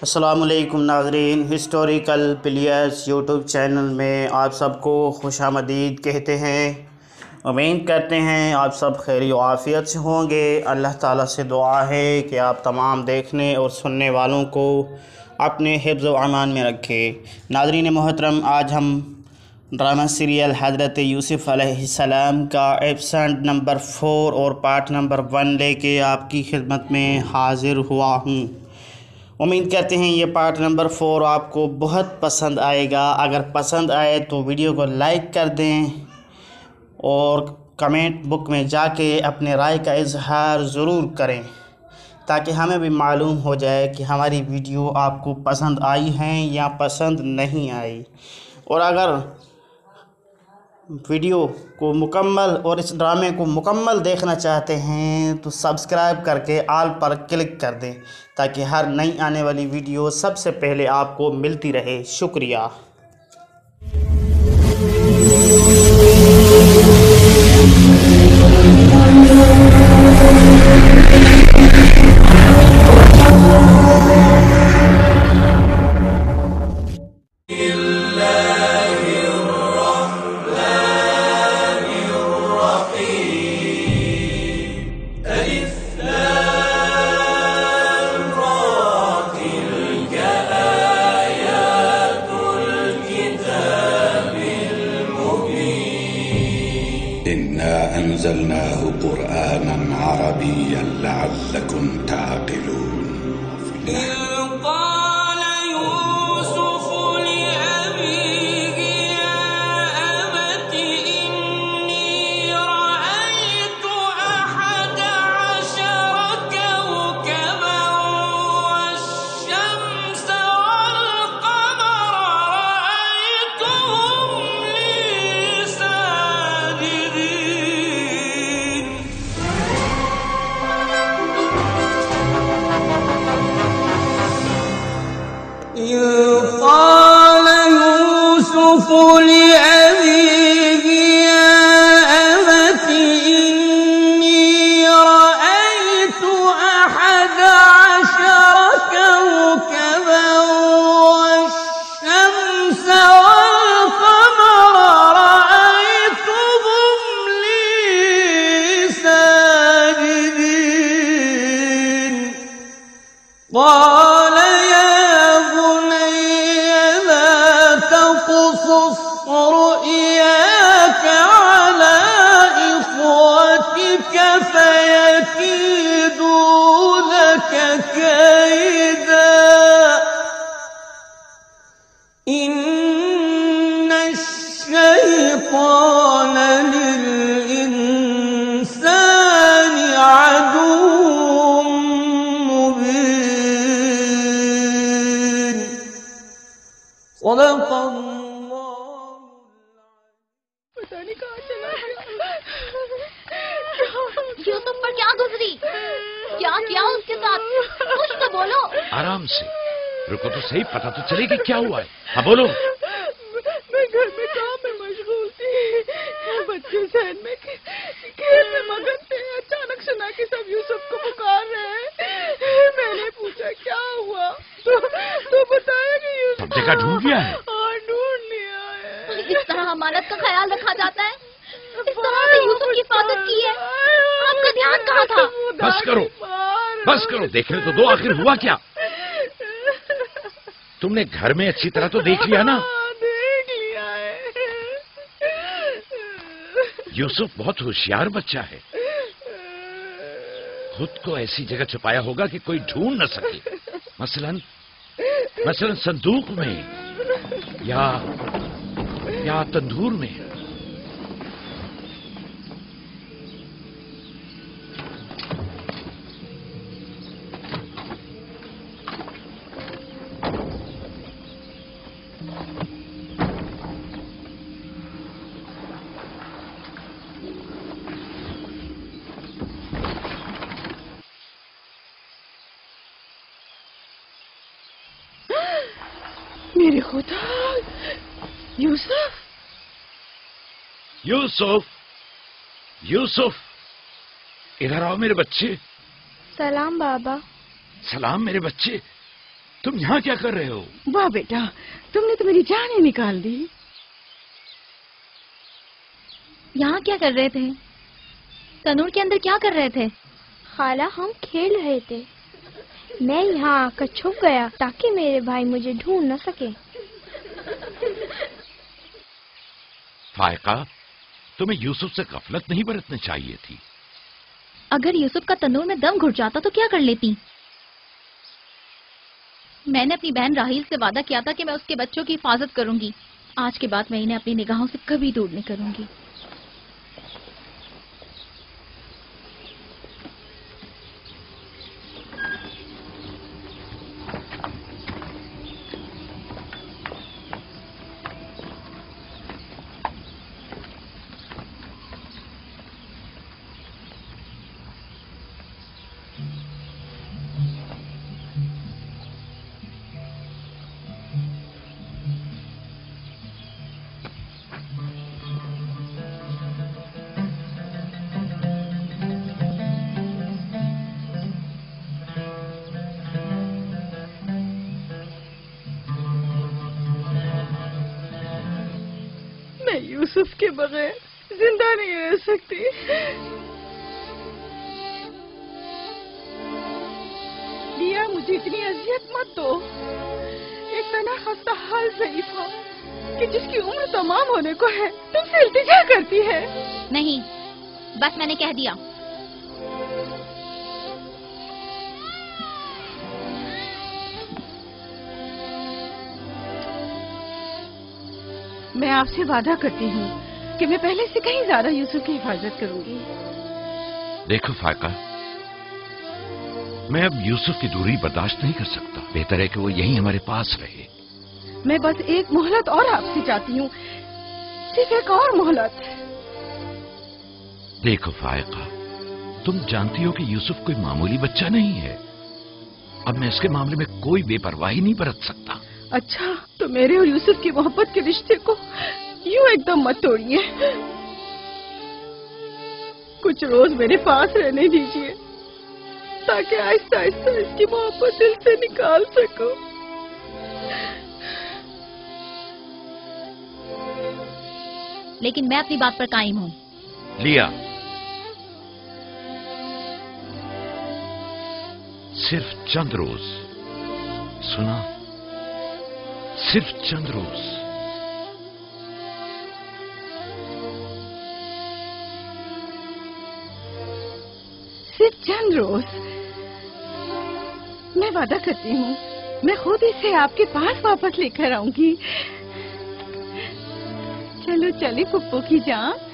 السلام علیکم ناظرین، ہسٹوریکل پلیئرز یوٹیوب چینل میں آپ سب کو خوش آمدید کہتے ہیں۔ امید کرتے ہیں آپ سب خیر و عافیت سے ہوں گے۔ اللہ تعالیٰ سے دعا ہے کہ آپ تمام دیکھنے اور سننے والوں کو اپنے حفظ و امان میں رکھے۔ ناظرین محترم، آج ہم ڈرامہ سیریل حضرت یوسف علیہ السلام کا ایپیسوڈ نمبر 4 اور پارٹ نمبر 1 لے کے آپ کی خدمت میں حاضر ہوا ہوں۔ امید کرتے ہیں یہ پارٹ نمبر 4 آپ کو بہت پسند آئے گا۔ اگر پسند آئے تو ویڈیو کو لائک کر دیں اور کمنٹ بک میں جا کے اپنے رائے کا اظہار ضرور کریں تاکہ ہمیں بھی معلوم ہو جائے کہ ہماری ویڈیو آپ کو پسند آئی ہیں یا پسند نہیں آئی۔ اور اگر ویڈیو کو مکمل اور اس ڈرامے کو مکمل دیکھنا چاہتے ہیں تو سبسکرائب کر کے آل پر کلک کر دیں تاکہ ہر نئی آنے والی ویڈیو سب سے پہلے آپ کو ملتی رہے۔ شکریہ۔ إنا أنزلناه قرآنا عربيا لعلكم تعقلون قال يوسف لأبيه يا أبت إني رأيت 11 كوكبا والشمس والقمر رأيتهم لي ساجدين قال يوسف لأبيه يا أبت إني رأيت 11 كوكبا والشمس والقمر رأيتهم لي ساجدين قال يا بني لا تقصص رؤياك على إخوتك فيكيدوا لك كيدا إن الشيطان للإنسان عدو مبين صدق الله پتا نہیں کہاں چلا گیا۔ یوسف پر کیا گزری؟ کیا کیا اس کے ساتھ؟ کچھ تو بولو۔ آرام سے رکو تو صحیح، پتہ تو چلے کہ کیا ہوا ہے۔ ہاں بولو۔ میں گھر میں کام میں مشغول تھی، بچے ذہن میں کھیل میں مگن تھے۔ اچانک سنا کہ سب یوسف کو پکار رہے ہیں۔ میں نے پوچھا کیا ہوا تو بتایا کہ یوسف سب جگہ ڈھونڈ لیا ہے؟ ہاں ڈھونڈ لیا ہے۔ اس طرح امانت کا خیال رکھا جاتا ہے؟ اس طرح سے یوسف کی حفاظت کی ہے؟ آپ کا دھیان کہاں تھا؟ بس کرو بس کرو، دیکھنے تو دو آخر ہوا کیا؟ تم نے گھر میں اچھی طرح تو دیکھ لیا نا؟ ہاں، دیکھ لیا ہے۔ یوسف بہت ہوشیار بچہ ہے، خود کو ایسی جگہ چھپایا ہوگا کہ کوئی ڈھونڈ نہ سکے، مثلا صندوق میں یا تندور میں۔ میرے خدا، یوسف یوسف یوسف ادھر آؤ میرے بچے۔ سلام بابا۔ سلام میرے بچے، तुम यहाँ क्या कर रहे हो? वाह बेटा, तुमने तो मेरी जान ही निकाल दी। यहाँ क्या कर रहे थे? तनूर के अंदर क्या कर रहे थे? खाला हम खेल रहे थे। मैं यहाँ आकर छुप गया ताकि मेरे भाई मुझे ढूंढ न सके। फायका, तुम्हें यूसुफ से गफलत नहीं बरतनी चाहिए थी। अगर यूसुफ का तनूर में दम घुट जाता तो क्या कर लेती? मैंने अपनी बहन राहील से वादा किया था कि मैं उसके बच्चों की हिफाजत करूंगी। आज के बाद मैं इन्हें अपनी निगाहों से कभी दूर नहीं करूंगी। मैं यूसुफ के बगैर जिंदा नहीं रह सकती। लिया, मुझे इतनी अजियत मत दो। एक तना खस्ता हाल ज़ईफ़ा कि जिसकी उम्र तमाम होने को है तुमसे इल्तिजा करती है। नहीं, बस मैंने कह दिया। मैं आपसे वादा करती हूँ कि मैं पहले से कहीं ज्यादा यूसुफ की हिफाजत करूंगी। देखो फायका, मैं अब यूसुफ की दूरी बर्दाश्त नहीं कर सकता। बेहतर है कि वो यहीं हमारे पास रहे। मैं बस एक मोहलत और आपसे चाहती हूँ, सिर्फ एक और मोहलत। देखो फायका, तुम जानती हो कि यूसुफ कोई मामूली बच्चा नहीं है। अब मैं इसके मामले में कोई बेपरवाही नहीं बरत सकता। अच्छा, तो मेरे और यूसुफ की मोहब्बत के रिश्ते को यूं एकदम मत तोड़िए। कुछ रोज मेरे पास रहने दीजिए ताकि आहिस्ता आहिस्ता इसकी मोहब्बत दिल से निकाल सकूं। लेकिन मैं अपनी बात पर कायम हूँ। लिया, सिर्फ चंद रोज, सुना, सिर्फ चंद रोज। सिर्फ चंद रोज? मैं वादा करती हूँ, मैं खुद इसे आपके पास वापस लेकर आऊंगी। चलो चले पप्पू की जान।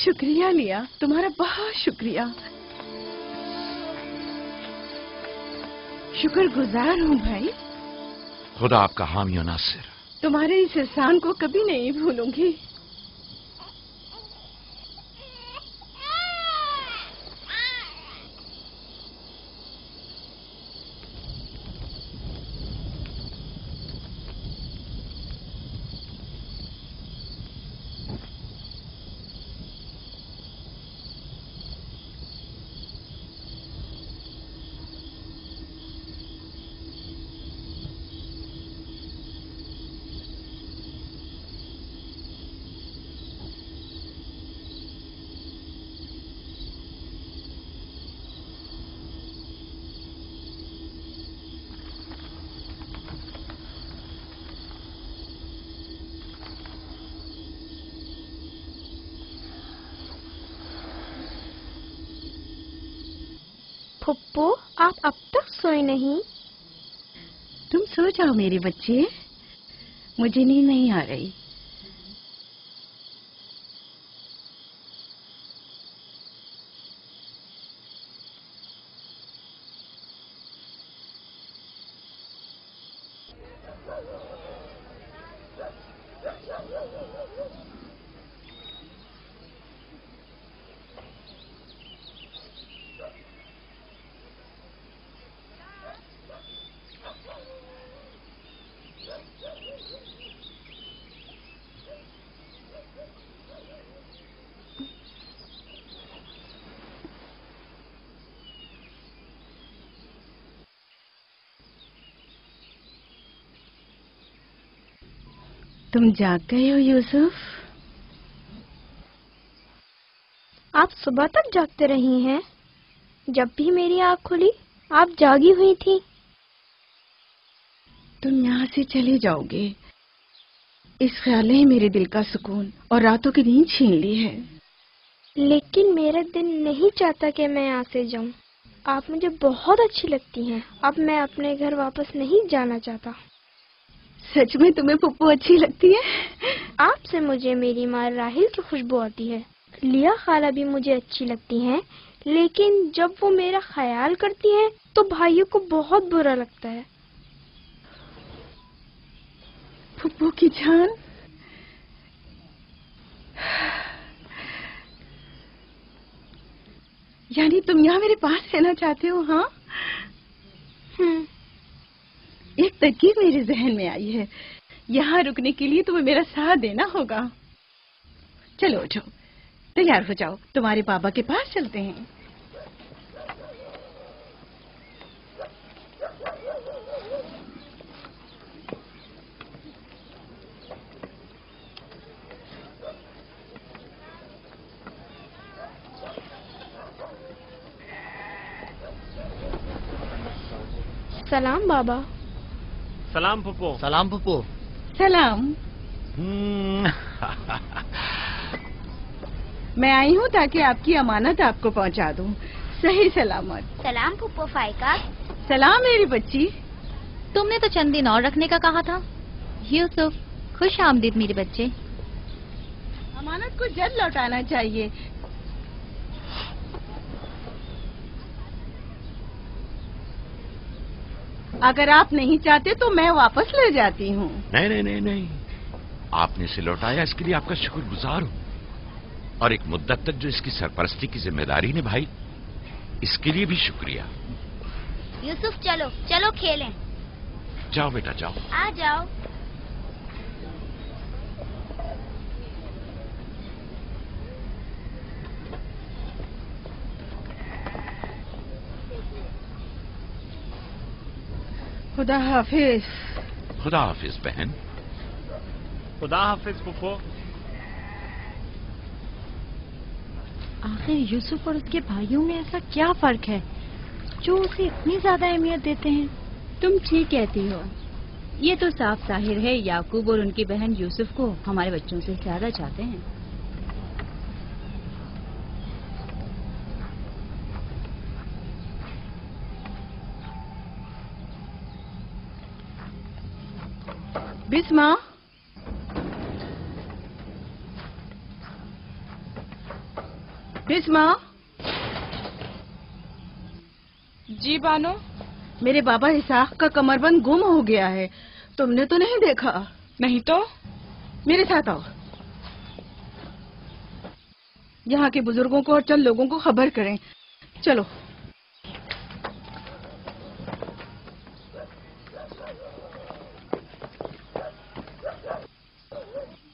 शुक्रिया लिया, तुम्हारा बहुत शुक्रिया। शुक्रगुजार हूँ भाई। खुदा आपका हामी और नासिर। तुम्हारे इस एहसान को कभी नहीं भूलूंगी। फुप्पो, आप अब तक सोए नहीं? तुम सो जाओ मेरे बच्चे, मुझे नींद नहीं आ रही। तुम जाग गए हो यूसुफ? आप सुबह तक जागते रही हैं। जब भी मेरी आँख खुली आप जागी हुई थी। तुम यहाँ से चले जाओगे, इस ख्याल ने मेरे दिल का सुकून और रातों की नींद छीन ली है। लेकिन मेरा दिल नहीं चाहता कि मैं यहाँ से जाऊँ। आप मुझे बहुत अच्छी लगती हैं। अब मैं अपने घर वापस नहीं जाना चाहता। सच में तुम्हें पुप्पू अच्छी लगती है? आपसे मुझे मेरी माँ राहिल की खुशबू आती है। लिया खाला भी मुझे अच्छी लगती हैं, लेकिन जब वो मेरा ख्याल करती हैं तो भाइयों को बहुत बुरा लगता है। पुप्पू की जान, यानी तुम यहाँ मेरे पास रहना चाहते हो? हाँ। एक तरकीब मेरे जहन में आई है। यहाँ रुकने के लिए तुम्हें मेरा साथ देना होगा। चलो उठो, तैयार हो जाओ, तुम्हारे बाबा के पास चलते हैं। सलाम बाबा। सलाम पुप्पो। सलाम पुप्पो। सलाम। मैं आई हूँ ताकि आपकी अमानत आपको पहुँचा दूँ सही सलामत। सलाम पुप्पो फाइका। सलाम मेरी बच्ची। तुमने तो चंद दिन और रखने का कहा था। यूसुफ, खुश आमदीद मेरे बच्चे। अमानत को जल्द लौटाना चाहिए। अगर आप नहीं चाहते तो मैं वापस ले जाती हूँ। नहीं नहीं नहीं नहीं, आपने इसे लौटाया इसके लिए आपका शुक्रगुजार हूँ, और एक मुद्दत तक जो इसकी सरपरस्ती की जिम्मेदारी निभाई इसके लिए भी शुक्रिया। यूसुफ चलो चलो खेलें। जाओ बेटा जाओ। आ जाओ। खुदा हाफिज। खुदा हाफिज बहन। खुदा हाफिज पुप्पो। आखिर यूसुफ और उसके भाइयों में ऐसा क्या फर्क है जो उसे इतनी ज्यादा अहमियत देते हैं? तुम ठीक कहती हो। ये तो साफ जाहिर है याकूब और उनकी बहन यूसुफ को हमारे बच्चों से ज्यादा चाहते हैं। बिस्मा, बिस्मा। जी बानो। मेरे बाबा इसाक का कमरबंद गुम हो गया है। तुमने तो नहीं देखा? नहीं तो। मेरे साथ आओ। यहाँ के बुजुर्गों को और चंद लोगों को खबर करें। चलो।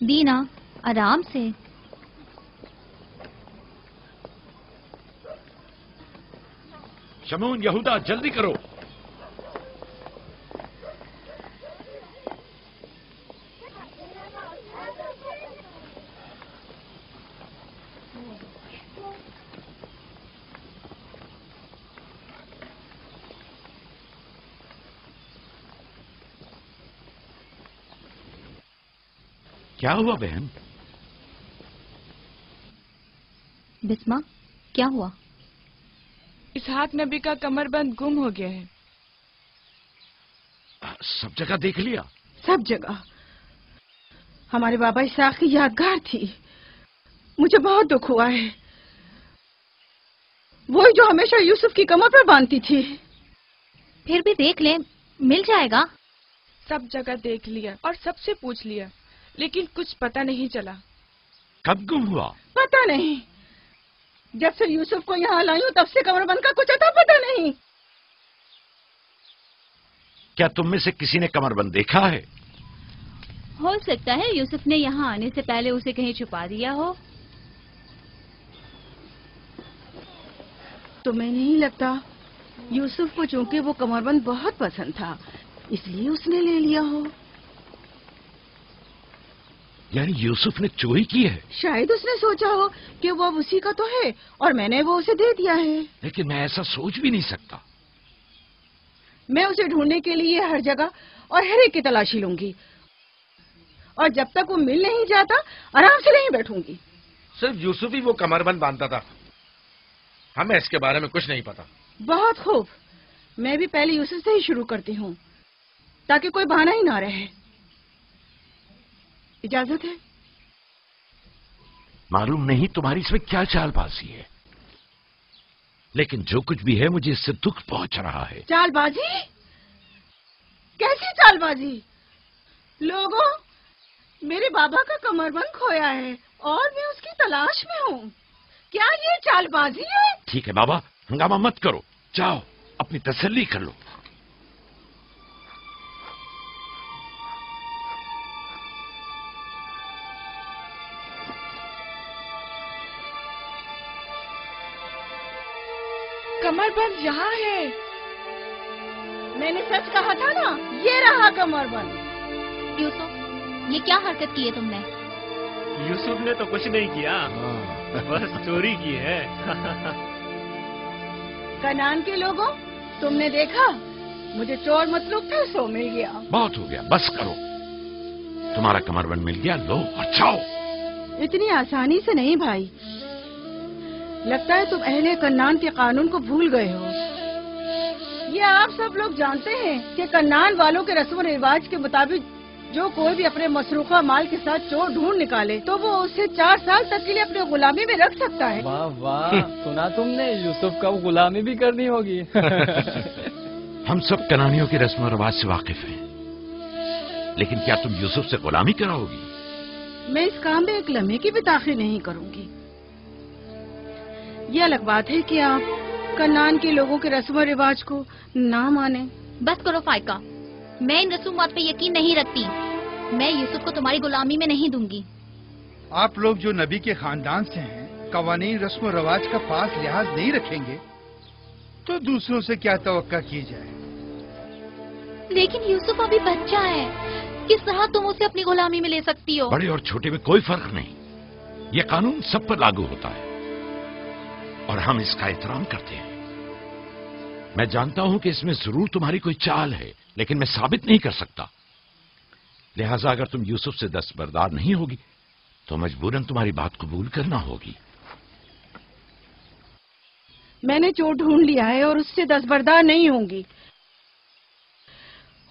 दीना, आराम से। शमून, यहूदा, जल्दी करो। क्या हुआ बहन? बिस्मा, क्या हुआ? इसहाक नबी का कमरबंद गुम हो गया है। सब जगह देख लिया? सब जगह। हमारे बाबा इसाक की यादगार थी। मुझे बहुत दुख हुआ है। वही जो हमेशा यूसुफ की कमर पर बांधती थी। फिर भी देख ले, मिल जाएगा। सब जगह देख लिया और सबसे पूछ लिया, लेकिन कुछ पता नहीं चला। कब गुम हुआ? पता नहीं। जब से यूसुफ को यहाँ लाई हूँ तब से कमरबंद का कुछ अता पता नहीं। क्या तुम में से किसी ने कमरबंद देखा है? हो सकता है यूसुफ ने यहाँ आने से पहले उसे कहीं छुपा दिया हो। तुम्हें नहीं लगता? यूसुफ को चूंकि वो कमरबंद बहुत पसंद था, इसलिए उसने ले लिया हो। यानी यूसुफ ने चोरी की है? शायद उसने सोचा हो कि वो अब उसी का तो है और मैंने वो उसे दे दिया है। लेकिन मैं ऐसा सोच भी नहीं सकता। मैं उसे ढूंढने के लिए हर जगह और हर एक की तलाशी लूंगी और जब तक वो मिल नहीं जाता आराम से नहीं बैठूंगी। सिर्फ यूसुफ ही वो कमरबंद बांधता था, हमें इसके बारे में कुछ नहीं पता। बहुत खूब, मैं भी पहले यूसुफ से ही शुरू करती हूँ ताकि कोई बहाना ही ना रहे। इजाजत है? मालूम नहीं तुम्हारी इसमें क्या चालबाजी है, लेकिन जो कुछ भी है मुझे इससे दुख पहुंच रहा है। चालबाजी? कैसी चालबाजी? लोगों, मेरे बाबा का कमरबंद खोया है और मैं उसकी तलाश में हूँ। क्या ये चालबाजी है? ठीक है बाबा, हंगामा मत करो, जाओ अपनी तसल्ली कर लो। कमरबंद यहाँ है। मैंने सच कहा था ना, ये रहा कमरबंद। यूसुफ, ये क्या हरकत की है तुमने? यूसुफ ने तो कुछ नहीं किया, बस चोरी की है। कनान के लोगों, तुमने देखा, मुझे चोर मतलब था, सो मिल गया। बहुत हो गया, बस करो। तुम्हारा कमरबंद मिल गया, लो और जाओ। इतनी आसानी से नहीं भाई, लगता है तुम अहले कन्नान के कानून को भूल गए हो। ये आप सब लोग जानते हैं कि कन्नान वालों के रस्म रिवाज के मुताबिक जो कोई भी अपने मसरूखा माल के साथ चोर ढूंढ निकाले तो वो उसे 4 साल तक के लिए अपने गुलामी में रख सकता है। वाह वाह, सुना तुमने, यूसुफ का गुलामी भी करनी होगी। हम सब कनानियों के रस्म रिवाज से वाकिफ हैं, लेकिन क्या तुम यूसुफ से गुलामी कराओगी? मैं इस काम में एक लम्हे की भी ताखीर नहीं करूंगी। ये अलग बात है कि आप कन्नान के लोगों के रस्म रिवाज को ना माने। बस करो फाइका, मैं इन रसूमात पे यकीन नहीं रखती। मैं यूसुफ को तुम्हारी गुलामी में नहीं दूंगी। आप लोग जो नबी के खानदान से हैं, कवानीन रस्म रवाज का खास लिहाज नहीं रखेंगे तो दूसरों से क्या तवक्का की जाए। लेकिन यूसुफ अभी बच्चा है, किस तरह तुम उसे अपनी गुलामी में ले सकती हो? बड़े और छोटे में कोई फर्क नहीं, ये कानून सब पर लागू होता है और हम इसका एहतराम करते हैं। मैं जानता हूं कि इसमें जरूर तुम्हारी कोई चाल है, लेकिन मैं साबित नहीं कर सकता। लिहाजा अगर तुम यूसुफ से दस्तबरदार नहीं होगी तो मजबूरन तुम्हारी बात कबूल करना होगी। मैंने चोर ढूंढ लिया है और उससे दस्तबरदार नहीं होंगी।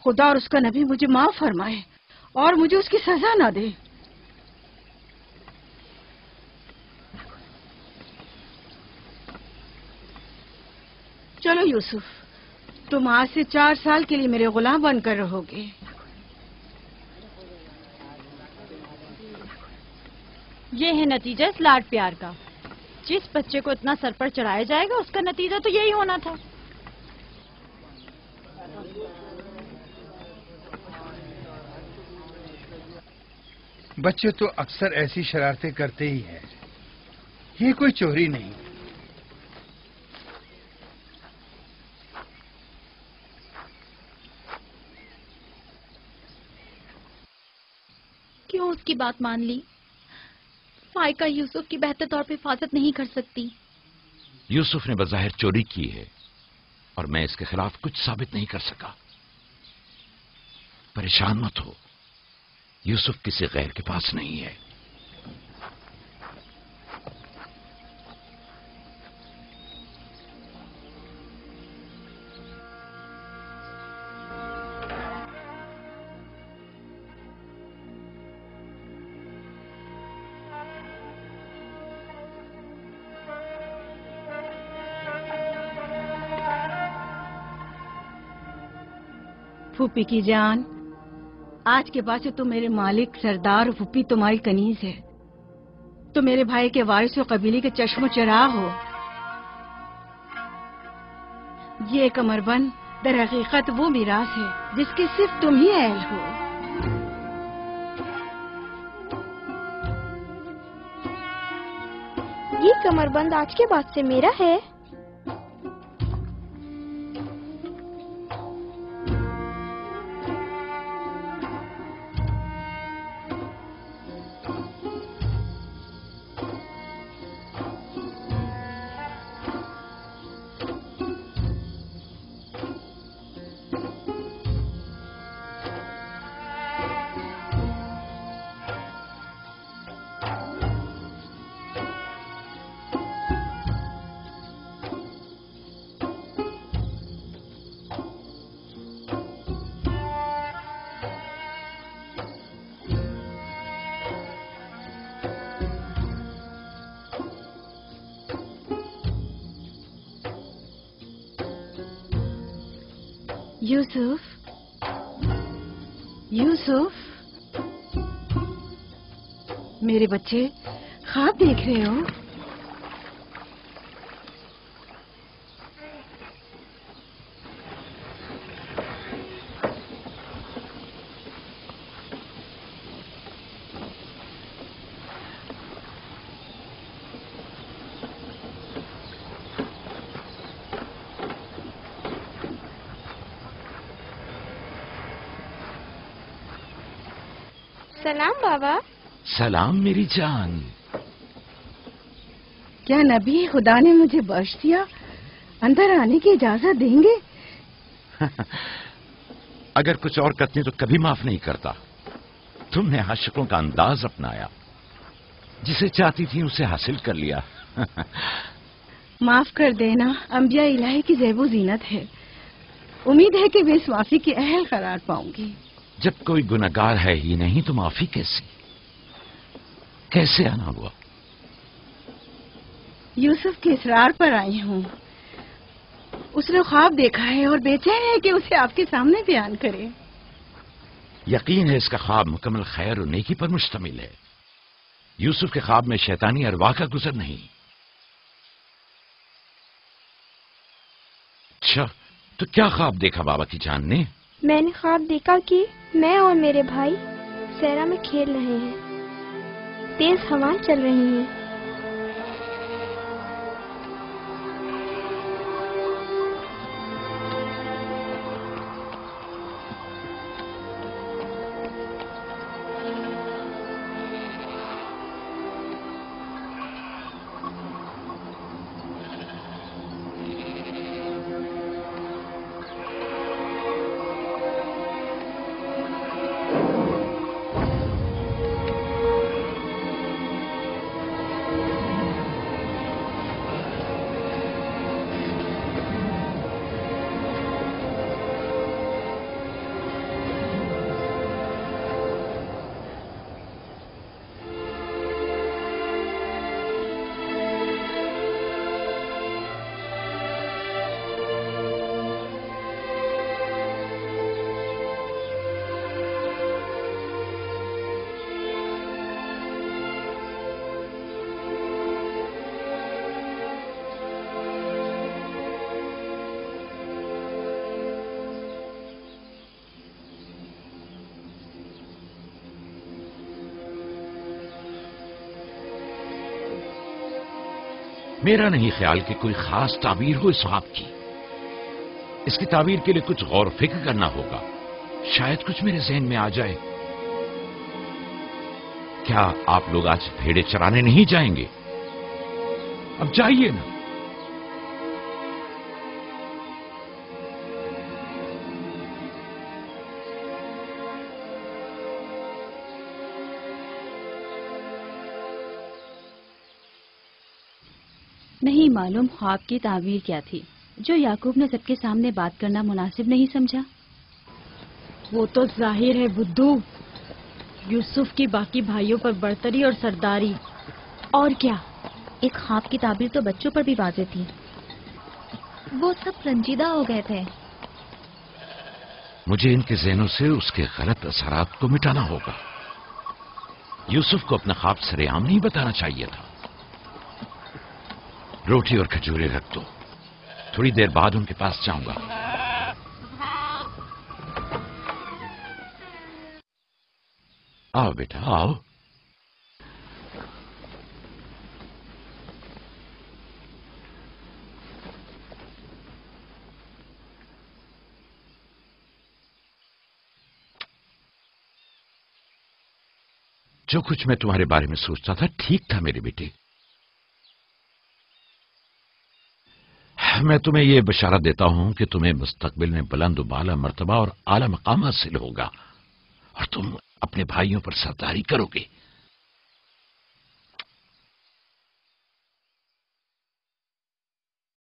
खुदा और उसका नबी मुझे माफ फरमाए और मुझे उसकी सजा ना दे। चलो यूसुफ, तुम आज से 4 साल के लिए मेरे गुलाम बनकर रहोगे। ये है नतीजा इस लाड प्यार का। जिस बच्चे को इतना सर पर चढ़ाया जाएगा उसका नतीजा तो यही होना था। बच्चे तो अक्सर ऐसी शरारतें करते ही हैं, ये कोई चोरी नहीं। क्यों उसकी बात मान ली? फाइका यूसुफ की बेहतर तौर पे हिफाजत नहीं कर सकती। यूसुफ ने बज़ाहिर चोरी की है और मैं इसके खिलाफ कुछ साबित नहीं कर सका। परेशान मत हो, यूसुफ किसी गैर के पास नहीं है। फूफी की जान, आज के बाद से तुम मेरे मालिक सरदार, फूफी तुम्हारी कनीज है। तुम मेरे भाई के वारिस और कबीले के चश्मो चराग हो। ये कमरबंद दर हकीकत वो मिरास है जिसके सिर्फ तुम ही अहल हो। ये कमरबंद आज के बाद से मेरा है। یوسف، یوسف، میرے بچے خواب دیکھ رہے ہو؟ سلام بابا۔ سلام میری جان۔ کیا نبی خدا نے مجھے بخش دیا؟ اندر آنے کی اجازت دیں گے؟ اگر کچھ اور کرتی تو کبھی معاف نہیں کرتا۔ تم نے عاشقوں کا انداز اپنایا، جسے چاہتی تھی اسے حاصل کر لیا۔ معاف کر دینا انبیاء الہی کی زیب و زینت ہے۔ امید ہے کہ میں اس معافی کی اہل قرار پاؤں گی۔ جب کوئی گناہگار ہے ہی نہیں تو معافی کیسے آنا ہوا؟ یوسف کے اصرار پر آئی ہوں۔ اس نے خواب دیکھا ہے اور بے چین ہے کہ اسے آپ کے سامنے بیان کرے۔ یقین ہے اس کا خواب مکمل خیر اور نیکی پر مشتمل ہے۔ یوسف کے خواب میں شیطانی ارواح کا گزر نہیں۔ اچھا، تو کیا خواب دیکھا بابا کی جان نے؟ میں نے خواب دیکھا کہ میں اور میرے بھائی صحرا میں کھیل رہے ہیں، تیز ہوائیں چل رہی ہیں۔ میرا نہیں خیال کہ کوئی خاص تعبیر ہو اس خواب کی۔ اس کی تعبیر کے لیے کچھ غور و فکر کرنا ہوگا، شاید کچھ میرے ذہن میں آ جائے۔ کیا آپ لوگ آج بھیڑے چرانے نہیں جائیں گے؟ اب جائیے نا۔ نہیں معلوم خواب کی تعبیر کیا تھی جو یعقوب نے سب کے سامنے بات کرنا مناسب نہیں سمجھا۔ وہ تو ظاہر ہے بدھو، یوسف کی باقی بھائیوں پر برتری اور سرداری۔ اور کیا، ایک خواب کی تعبیر تو بچوں پر بھی واضح تھی، وہ سب رنجیدہ ہو گئے تھے۔ مجھے ان کے ذہنوں سے اس کے غلط اثرات کو مٹانا ہوگا۔ یوسف کو اپنا خواب سر عام نہیں بتانا چاہیے تھا۔ روٹی اور کھجورے رکھ دو، تھوڑی دیر بعد ان کے پاس جاؤں گا۔ آؤ بیٹا آؤ۔ جو کچھ میں تمہارے بارے میں سوچتا تھا ٹھیک تھا میرے بیٹے۔ میں تمہیں یہ بشارت دیتا ہوں کہ تمہیں مستقبل میں بلند و بالا مرتبہ اور اعلی مقام حاصل ہوگا، اور تم اپنے بھائیوں پر سرداری کرو گے۔